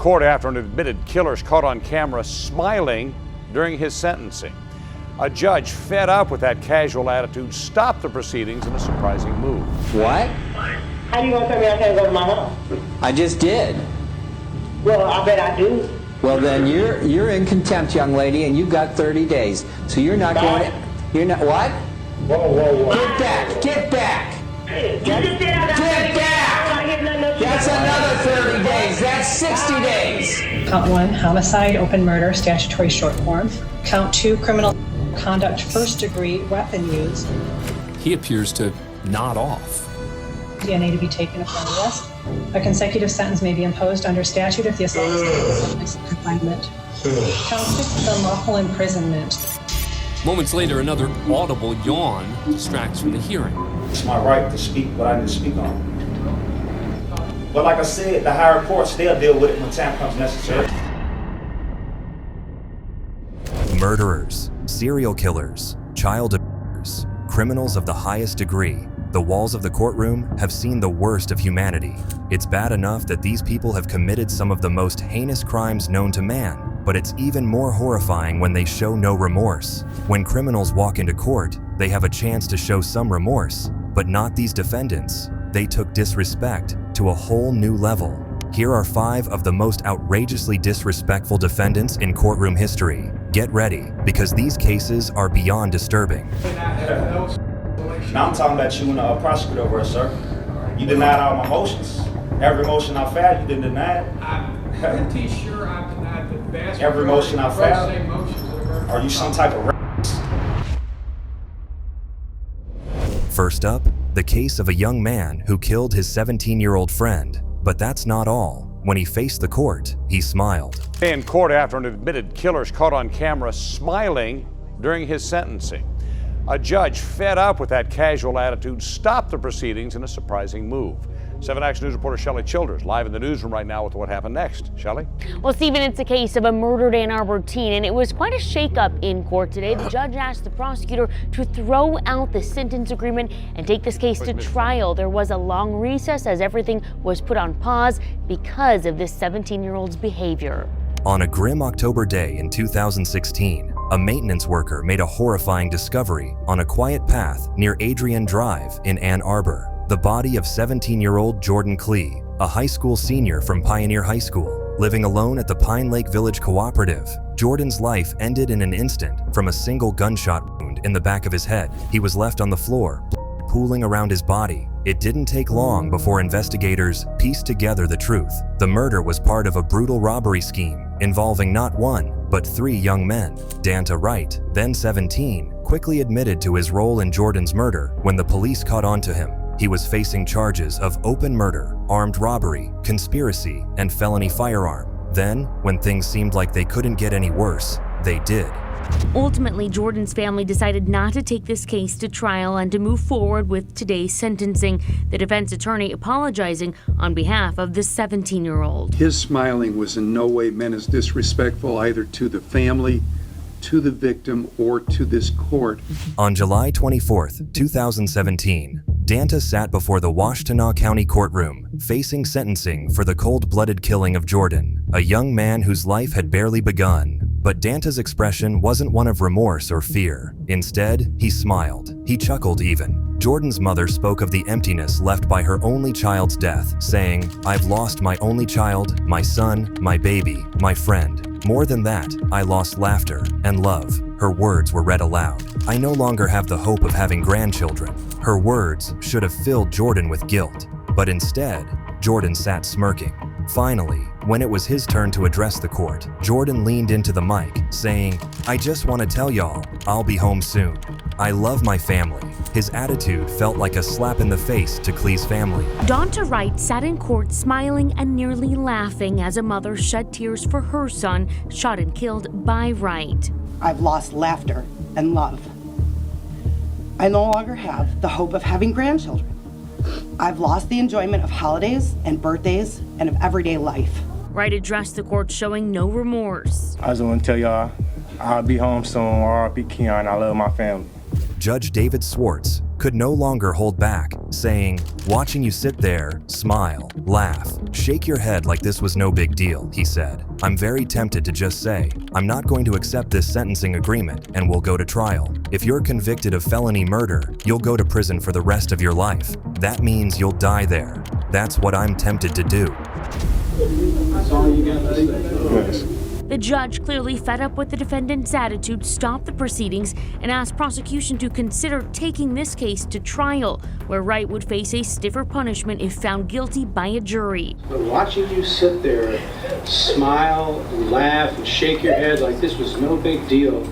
court after an admitted killer is caught on camera smiling during his sentencing. A judge, fed up with that casual attitude, stopped the proceedings in a surprising move. What? How you gonna tell me I can't go to my house? I just did. Well, I bet I do. Well, then you're in contempt, young lady, and you've got 30 days. So you're not going. You're not what? Whoa. Get back! Get back! Get back! That's another 30 days. That's 60 days. Count 1, homicide, open murder, statutory short form. Count 2, criminal conduct, first degree, weapon use. He appears to nod off. DNA to be taken upon arrest. A consecutive sentence may be imposed under statute if the assault is confinement. Count 6, unlawful imprisonment. Moments later, another audible yawn distracts from the hearing. It's my right to speak what I need to speak on. But like I said, the higher courts, they'll deal with it when time comes necessary. Murderers, serial killers, child abusers, criminals of the highest degree. The walls of the courtroom have seen the worst of humanity. It's bad enough that these people have committed some of the most heinous crimes known to man, but it's even more horrifying when they show no remorse. When criminals walk into court, they have a chance to show some remorse, but not these defendants. They took disrespect to a whole new level. Here are 5 of the most outrageously disrespectful defendants in courtroom history. Get ready, because these cases are beyond disturbing. Now I'm talking about you and the prosecutor over here, sir. You denied all my motions. Every motion I filed, you didn't deny it. I'm pretty sure I denied the vast every motion I filed. filed. Are you some type of First up, the case of a young man who killed his 17-year-old friend. But that's not all. When he faced the court, he smiled. In court after an admitted killer is caught on camera smiling during his sentencing. A judge, fed up with that casual attitude, stopped the proceedings in a surprising move. 7 Action News reporter Shelley Childers live in the newsroom right now with what happened next. Shelley? Well, Stephen, it's a case of a murdered Ann Arbor teen, and it was quite a shakeup in court today. The judge asked the prosecutor to throw out the sentence agreement and take this case to trial. There was a long recess as everything was put on pause because of this 17-year-old's behavior. On a grim October day in 2016, a maintenance worker made a horrifying discovery on a quiet path near Adrian Drive in Ann Arbor. The body of 17-year-old Jordan Klee, a high school senior from Pioneer High School. Living alone at the Pine Lake Village Cooperative, Jordan's life ended in an instant from a single gunshot wound in the back of his head. He was left on the floor, pooling around his body. It didn't take long before investigators pieced together the truth. The murder was part of a brutal robbery scheme involving not 1, but 3 young men. Danta Wright, then 17, quickly admitted to his role in Jordan's murder when the police caught on to him. He was facing charges of open murder, armed robbery, conspiracy, and felony firearm. Then, when things seemed like they couldn't get any worse, they did. Ultimately, Jordan's family decided not to take this case to trial and to move forward with today's sentencing. The defense attorney apologizing on behalf of the 17-year-old. His smiling was in no way meant as disrespectful either to the family, to the victim, or to this court. On July 24th, 2017, Danta sat before the Washtenaw County courtroom, facing sentencing for the cold-blooded killing of Jordan, a young man whose life had barely begun. But Danta's expression wasn't one of remorse or fear. Instead, he smiled. He chuckled even. Jordan's mother spoke of the emptiness left by her only child's death, saying, "I've lost my only child, my son, my baby, my friend. More than that, I lost laughter and love." Her words were read aloud. "I no longer have the hope of having grandchildren." Her words should have filled Jordan with guilt, but instead, Jordan sat smirking. Finally, when it was his turn to address the court, Jordan leaned into the mic, saying, "I just want to tell y'all, I'll be home soon. I love my family." His attitude felt like a slap in the face to Klee's family. Danta Wright sat in court smiling and nearly laughing as a mother shed tears for her son, shot and killed by Wright. I've lost laughter and love. I no longer have the hope of having grandchildren. I've lost the enjoyment of holidays and birthdays and of everyday life. Wright addressed the court showing no remorse. I just want to tell y'all, I'll be home soon. R.I.P. Keon, I love my family. Judge David Swartz could no longer hold back, saying, "Watching you sit there, smile, laugh, shake your head like this was no big deal," he said. "I'm very tempted to just say, I'm not going to accept this sentencing agreement and we'll go to trial. If you're convicted of felony murder, you'll go to prison for the rest of your life. That means you'll die there. That's what I'm tempted to do." That's all you got to say. The judge, clearly fed up with the defendant's attitude, stopped the proceedings and asked prosecution to consider taking this case to trial, where Wright would face a stiffer punishment if found guilty by a jury. But watching you sit there, smile, laugh, and shake your head like this was no big deal,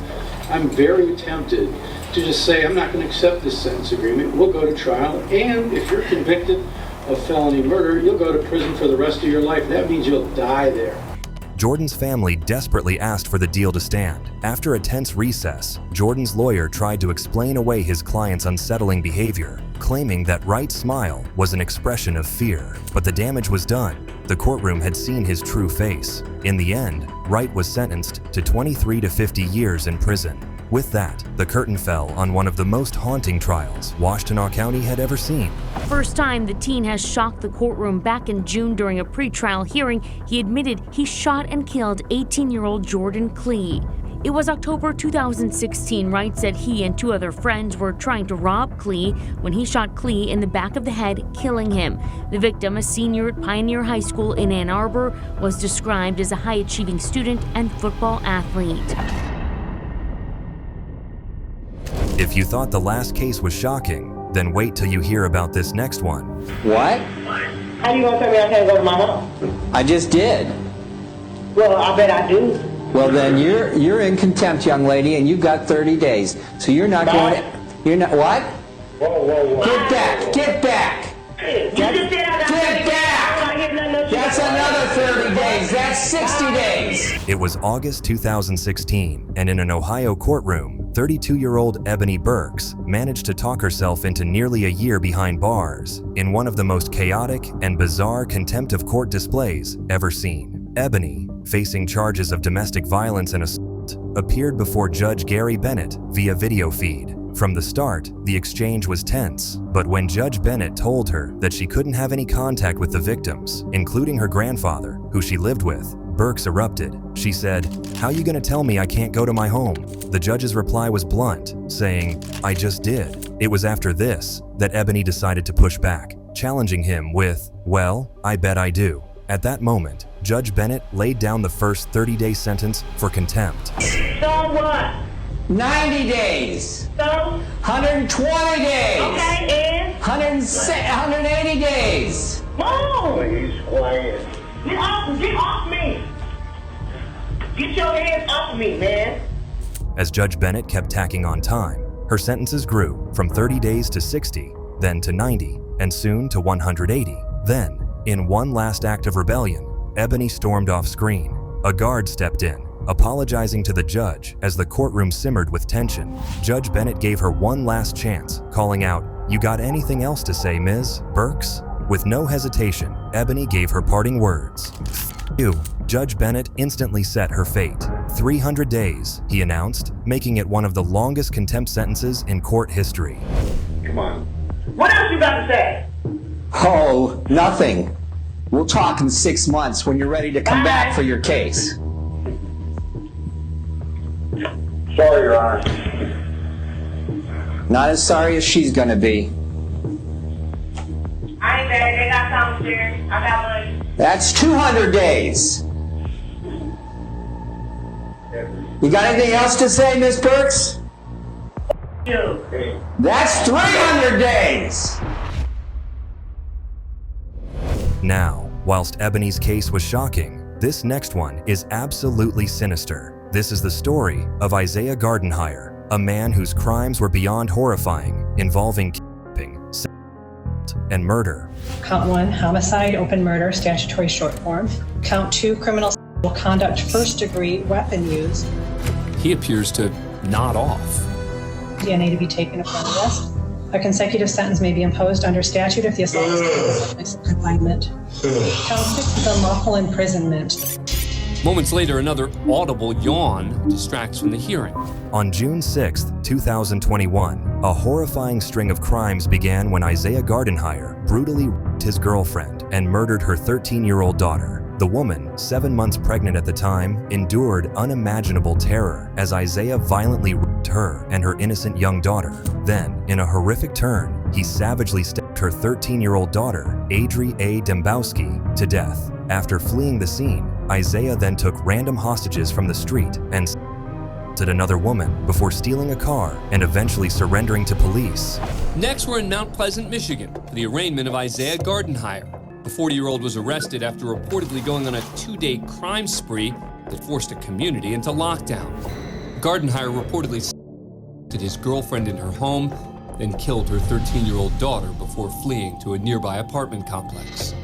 I'm very tempted to just say, I'm not going to accept this sentence agreement. We'll go to trial, and if you're convicted of felony murder, you'll go to prison for the rest of your life. That means you'll die there. Jordan's family desperately asked for the deal to stand. After a tense recess, Jordan's lawyer tried to explain away his client's unsettling behavior, claiming that Wright's smile was an expression of fear. But the damage was done. The courtroom had seen his true face. In the end, Wright was sentenced to 23 to 50 years in prison. With that, the curtain fell on one of the most haunting trials Washtenaw County had ever seen. First time the teen has shocked the courtroom. Back in June during a pretrial hearing, he admitted he shot and killed 18-year-old Jordan Klee. It was October 2016. Wright said he and two other friends were trying to rob Klee when he shot Klee in the back of the head, killing him. The victim, a senior at Pioneer High School in Ann Arbor, was described as a high-achieving student and football athlete. If you thought the last case was shocking, then wait till you hear about this next one. What? How you gonna tell me I can't go to my home? I just did. Well, I bet I do. Well, then you're in contempt, young lady, and you've got 30 days. So you're not going to... You're not... What? Whoa. Get back! Get back! You just said I got 30 days. That's another 30 days. That's 60 days. It was August 2016, and in an Ohio courtroom, 32-year-old Ebony Burks managed to talk herself into nearly a year behind bars in one of the most chaotic and bizarre contempt of court displays ever seen. Ebony, facing charges of domestic violence and assault, appeared before Judge Gary Bennett via video feed. From the start, the exchange was tense, but when Judge Bennett told her that she couldn't have any contact with the victims, including her grandfather, who she lived with, Burks erupted. She said, "How you gonna tell me I can't go to my home?" The judge's reply was blunt, saying, "I just did." It was after this that Ebony decided to push back, challenging him with, "Well, I bet I do." At that moment, Judge Bennett laid down the first 30-day sentence for contempt. So what? 90 days. So? 120 days. Okay, and? 180 days. Move! Please, quiet. Get off me! Get your hands off me, man! As Judge Bennett kept tacking on time, her sentences grew from 30 days to 60, then to 90, and soon to 180. Then, in one last act of rebellion, Ebony stormed off screen. A guard stepped in, apologizing to the judge as the courtroom simmered with tension. Judge Bennett gave her one last chance, calling out, "You got anything else to say, Ms. Burks?" With no hesitation, Ebony gave her parting words. "You." Judge Bennett instantly set her fate. 300 days, he announced, making it one of the longest contempt sentences in court history. Come on. What else you got to say? Oh, nothing. We'll talk in 6 months when you're ready to come back for your case. Sorry, Your Honor. Not as sorry as she's gonna be. I ain't bad. They got commissary. I got money. That's 200 days. You got anything else to say, Miss Burks? You. That's 300 days. Now, whilst Ebony's case was shocking, this next one is absolutely sinister. This is the story of Isaiah Gardenhire, a man whose crimes were beyond horrifying, involving kidnapping, and murder. Count 1, homicide, open murder, statutory short form. Count 2, criminal sexual conduct, first degree, weapon use. He appears to nod off. DNA to be taken upon arrest. A consecutive sentence may be imposed under statute if the assault is confinement. Count 6 is unlawful imprisonment. Moments later, another audible yawn distracts from the hearing. On June 6, 2021, a horrifying string of crimes began when Isaiah Gardenhire brutally raped his girlfriend and murdered her 13-year-old daughter. The woman, 7 months pregnant at the time, endured unimaginable terror as Isaiah violently raped her and her innocent young daughter. Then, in a horrific turn, he savagely stabbed her 13-year-old daughter, Adri A. Dembowski, to death. After fleeing the scene, Isaiah then took random hostages from the street and assaulted another woman before stealing a car and eventually surrendering to police. Next, we're in Mount Pleasant, Michigan, for the arraignment of Isaiah Gardenhire. The 40-year-old was arrested after reportedly going on a 2-day crime spree that forced a community into lockdown. Gardenhire reportedly assaulted his girlfriend in her home, then killed her 13-year-old daughter before fleeing to a nearby apartment complex.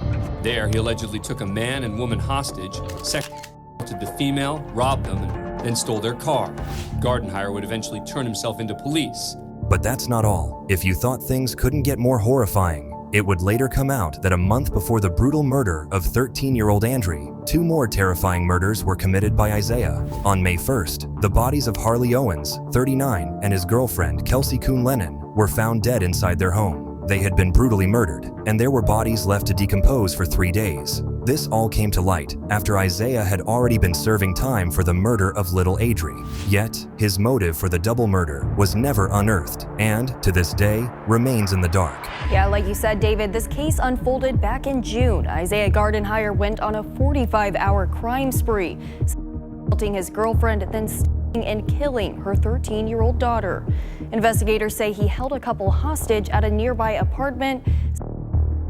There, he allegedly took a man and woman hostage, assaulted the female, robbed them, and then stole their car. Gardenhire would eventually turn himself into police. But that's not all. If you thought things couldn't get more horrifying, it would later come out that a month before the brutal murder of 13-year-old Andri, 2 more terrifying murders were committed by Isaiah. On May 1st, the bodies of Harley Owens, 39, and his girlfriend, Kelsey Kuhn Lennon, were found dead inside their home. They had been brutally murdered, and there were bodies left to decompose for 3 days. This all came to light after Isaiah had already been serving time for the murder of little Adri. Yet, his motive for the double murder was never unearthed, and, to this day, remains in the dark. Yeah, like you said, David, this case unfolded back in June. Isaiah Gardenhire went on a 45-hour crime spree, assaulting his girlfriend, then stalking and killing her 13-year-old daughter. Investigators say he held a couple hostage at a nearby apartment,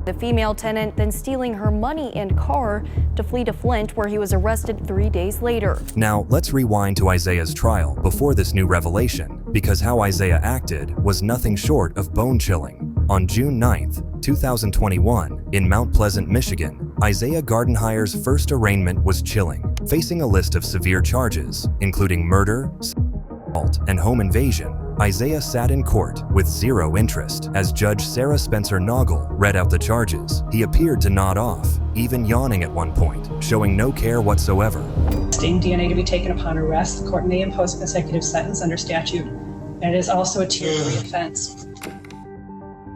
the female tenant, then stealing her money and car to flee to Flint, where he was arrested 3 days later. Now, let's rewind to Isaiah's trial before this new revelation, because how Isaiah acted was nothing short of bone-chilling. On June 9th, 2021, in Mount Pleasant, Michigan, Isaiah Gardenhire's first arraignment was chilling, facing a list of severe charges, including murder, assault, and home invasion. Isaiah sat in court with zero interest as Judge Sarah Spencer Noggle read out the charges. He appeared to nod off, even yawning at one point, showing no care whatsoever. DNA to be taken upon arrest, the court may impose a consecutive sentence under statute, and it is also a Tier 3 offense.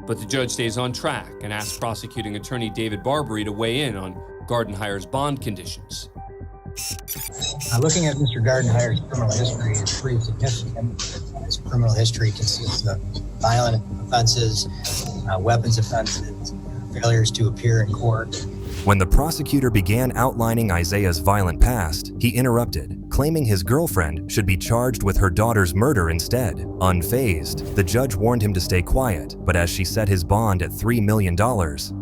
But the judge stays on track and asks prosecuting attorney David Barbary to weigh in on Gardenhire's bond conditions. Looking at Mr. Gardenhire's criminal history is pretty significant. His criminal history consists of violent offenses, weapons offenses, failures to appear in court. When the prosecutor began outlining Isaiah's violent past, he interrupted, claiming his girlfriend should be charged with her daughter's murder instead. Unfazed, the judge warned him to stay quiet, but as she set his bond at $3 million,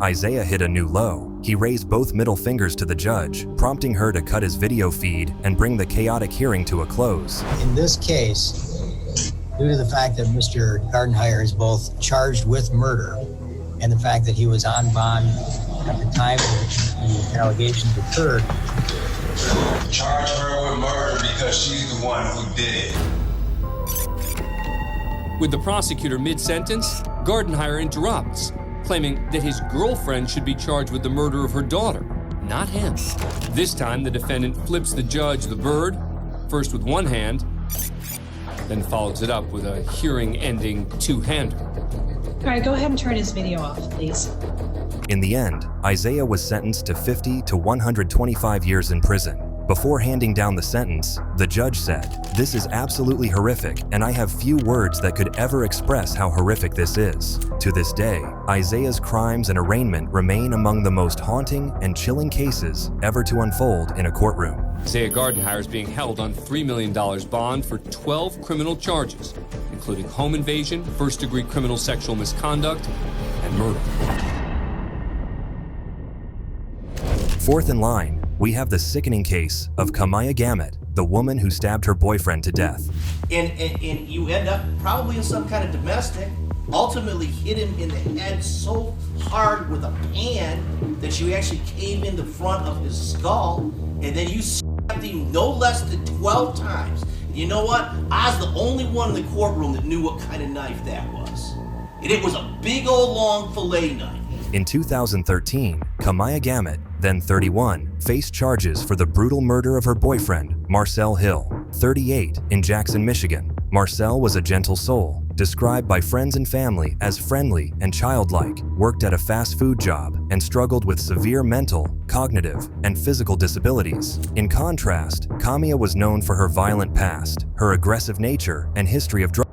Isaiah hit a new low. He raised both middle fingers to the judge, prompting her to cut his video feed and bring the chaotic hearing to a close. In this case, due to the fact that Mr. Gardenhire is both charged with murder and the fact that he was on bond at the time that the allegations occurred. Charge her with murder because she's the one who did it. With the prosecutor mid-sentence, Gardenhire interrupts, claiming that his girlfriend should be charged with the murder of her daughter, not him. This time, the defendant flips the judge the bird, first with one hand, then follows it up with a hearing-ending two-hander. All right, go ahead and turn his video off, please. In the end, Isaiah was sentenced to 50 to 125 years in prison. Before handing down the sentence, the judge said, "This is absolutely horrific, and I have few words that could ever express how horrific this is." To this day, Isaiah's crimes and arraignment remain among the most haunting and chilling cases ever to unfold in a courtroom. Isaiah Gardenhire is being held on $3 million bond for 12 criminal charges, including home invasion, first-degree criminal sexual misconduct, and murder. Fourth in line, we have the sickening case of Kamaya Gaetz, the woman who stabbed her boyfriend to death. And you end up probably in some kind of domestic, ultimately hit him in the head so hard with a pan that you actually cave in the front of his skull, and then you stabbed him no less than 12 times. You know what? I was the only one in the courtroom that knew what kind of knife that was. And it was a big old long fillet knife. In 2013, Kamaya Gaetz, then 31, faced charges for the brutal murder of her boyfriend, Marcel Hill, 38, in Jackson, Michigan. Marcel was a gentle soul, described by friends and family as friendly and childlike, worked at a fast food job, and struggled with severe mental, cognitive, and physical disabilities. In contrast, Kamaya was known for her violent past, her aggressive nature, and history of drugs.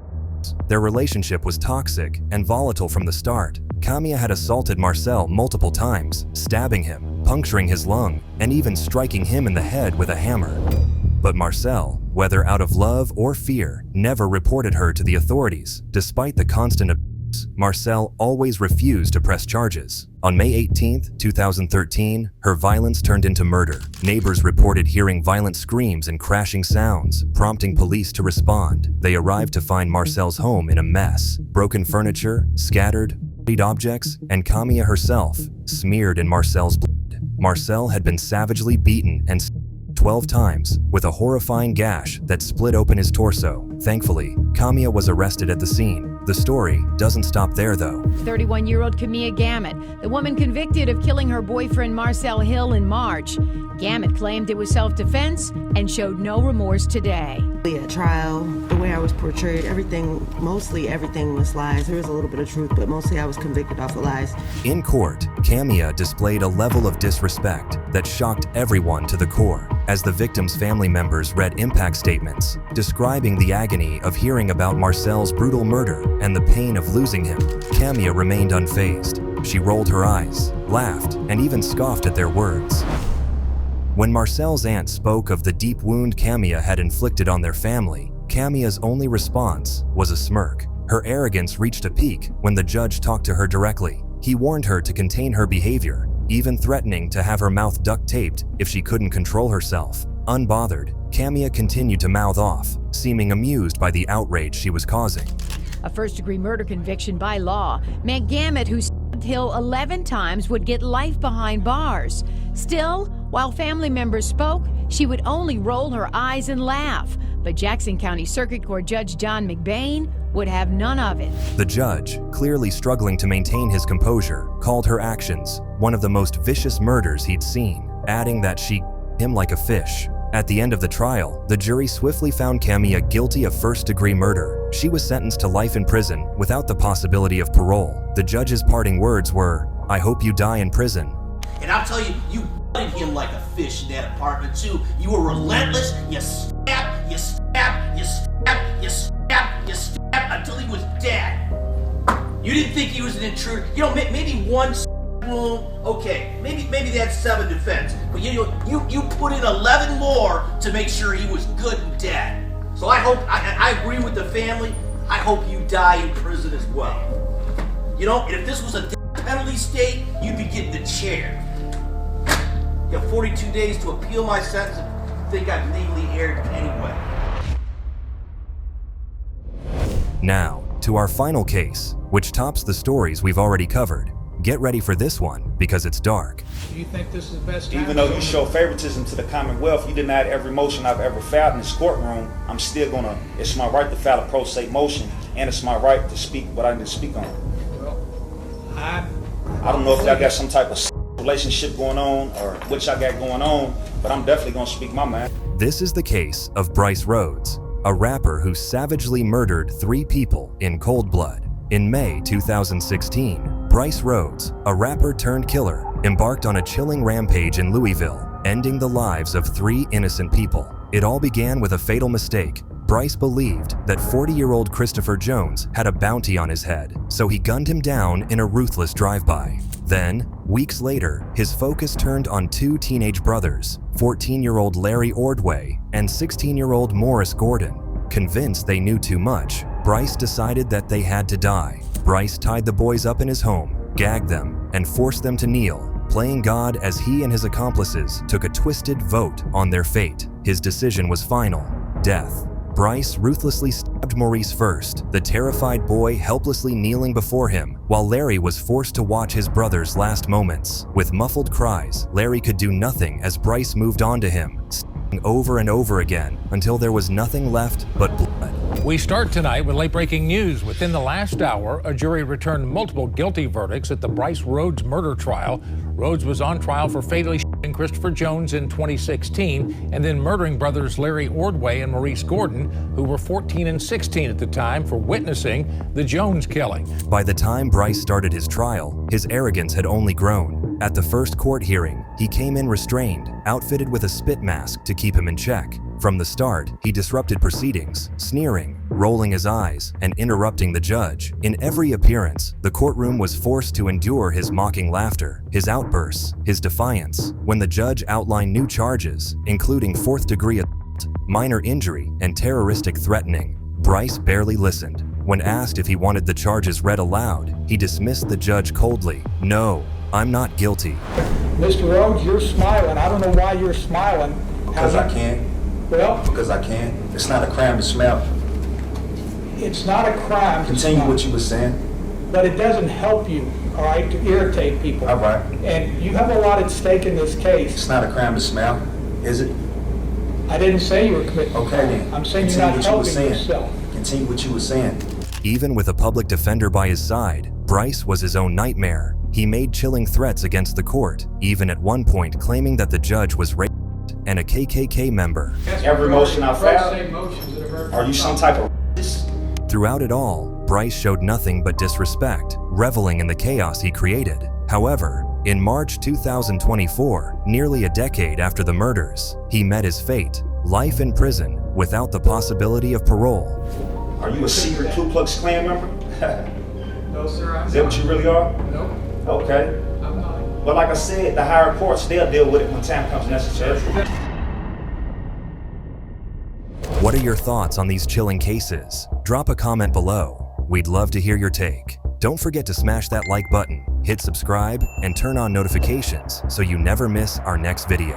Their relationship was toxic and volatile from the start. Kamaya had assaulted Marcel multiple times, stabbing him, puncturing his lung, and even striking him in the head with a hammer. But Marcel, whether out of love or fear, never reported her to the authorities. Despite the constant abuse, Marcel always refused to press charges. On May 18, 2013, her violence turned into murder. Neighbors reported hearing violent screams and crashing sounds, prompting police to respond. They arrived to find Marcel's home in a mess. Broken furniture, scattered objects, and Kamaya herself, smeared in Marcel's blood. Marcel had been savagely beaten and 12 times, with a horrifying gash that split open his torso. Thankfully, Kamaya was arrested at the scene. The story doesn't stop there, though. 31-year-old Kamaya Gaetz, the woman convicted of killing her boyfriend Marcel Hill in March. Gaetz claimed it was self-defense and showed no remorse today. At trial, the way I was portrayed, mostly everything was lies. There was a little bit of truth, but mostly I was convicted off of lies. In court, Kamaya displayed a level of disrespect that shocked everyone to the core, as the victim's family members read impact statements describing the agony of hearing about Marcel's brutal murder and the pain of losing him. Kamaya remained unfazed. She rolled her eyes, laughed, and even scoffed at their words. When Marcel's aunt spoke of the deep wound Kamaya had inflicted on their family, Kamaya's only response was a smirk. Her arrogance reached a peak when the judge talked to her directly. He warned her to contain her behavior, even threatening to have her mouth duct taped if she couldn't control herself. Unbothered, Kamaya continued to mouth off, seeming amused by the outrage she was causing. A first-degree murder conviction by law meant Gaetz, who stabbed Hill 11 times, would get life behind bars. Still, while family members spoke, she would only roll her eyes and laugh. But Jackson County Circuit Court Judge John McBain would have none of it. The judge, clearly struggling to maintain his composure, called her actions one of the most vicious murders he'd seen, adding that she him like a fish. At the end of the trial, the jury swiftly found Kamaya guilty of first-degree murder. She was sentenced to life in prison without the possibility of parole. The judge's parting words were, "I hope you die in prison." And I'll tell you, you butted him like a fish in that apartment too. You were relentless. You stabbed, you stabbed, you stabbed, you stabbed, you stabbed until he was dead. You didn't think he was an intruder. You know, maybe one wound, okay, maybe that's 7 defense. But you put in 11 more to make sure he was good and dead. So I agree with the family. I hope you die in prison as well. You know, and if this was a death penalty state, you'd be getting the chair. You have 42 days to appeal my sentence and think I've legally erred anyway. Now, to our final case, which tops the stories we've already covered. Get ready for this one, because it's dark. Do you think this is the best time? Even though you show favoritism to the Commonwealth, you denied every motion I've ever filed in this courtroom, I'm still gonna, it's my right to file a pro se motion, and it's my right to speak what I need to speak on. Well, I don't know if y'all got some type of relationship going on, or what y'all got going on, but I'm definitely gonna speak my mind. This is the case of Bryce Rhodes, a rapper who savagely murdered 3 people in cold blood. In May 2016, Bryce Rhodes, a rapper turned killer, embarked on a chilling rampage in Louisville, ending the lives of 3 innocent people. It all began with a fatal mistake. Bryce believed that 40-year-old Christopher Jones had a bounty on his head, so he gunned him down in a ruthless drive-by. Then, weeks later, his focus turned on 2 teenage brothers, 14-year-old Larry Ordway and 16-year-old Morris Gordon. Convinced they knew too much, Bryce decided that they had to die. Bryce tied the boys up in his home, gagged them, and forced them to kneel, playing God as he and his accomplices took a twisted vote on their fate. His decision was final: death. Bryce ruthlessly stabbed Maurice first, the terrified boy helplessly kneeling before him, while Larry was forced to watch his brother's last moments. With muffled cries, Larry could do nothing as Bryce moved on to him, stabbing over and over again until there was nothing left but blood. We start tonight with late-breaking news. Within the last hour, a jury returned multiple guilty verdicts at the Bryce Rhodes murder trial. Rhodes was on trial for fatally shooting Christopher Jones in 2016 and then murdering brothers Larry Ordway and Maurice Gordon, who were 14 and 16 at the time, for witnessing the Jones killing. By the time Bryce started his trial, his arrogance had only grown. At the first court hearing, he came in restrained, outfitted with a spit mask to keep him in check. From the start, he disrupted proceedings, sneering, rolling his eyes, and interrupting the judge. In every appearance, the courtroom was forced to endure his mocking laughter, his outbursts, his defiance. When the judge outlined new charges, including fourth-degree assault, minor injury, and terroristic threatening, Bryce barely listened. When asked if he wanted the charges read aloud, he dismissed the judge coldly. "No, I'm not guilty." Mr. Rhodes, you're smiling. I don't know why you're smiling. Because I can't. Well, Because I can't. It's not a crime to smile. it's not a crime to Continue smile, what you were saying. but it doesn't help you, all right, to irritate people. All right. And you have a lot at stake in this case. It's not a crime to smile, is it? I didn't say you were committing. Okay then. I'm saying you're Continue not what you were helping saying. yourself. Continue what you were saying. Even with a public defender by his side, Bryce was his own nightmare. He made chilling threats against the court, even at one point claiming that the judge was racist and a KKK member. Every motion I filed, are you some type of racist? Throughout it all, Bryce showed nothing but disrespect, reveling in the chaos he created. However, in March 2024, nearly a decade after the murders, he met his fate: life in prison without the possibility of parole. Are you a secret Ku Klux Klan member? No, sir, I'm Is that what you really are? Nope, Okay. I'm not. But like I said, the higher courts, they'll deal with it when time comes necessary. What are your thoughts on these chilling cases? Drop a comment below. We'd love to hear your take. Don't forget to smash that like button, hit subscribe, and turn on notifications so you never miss our next video.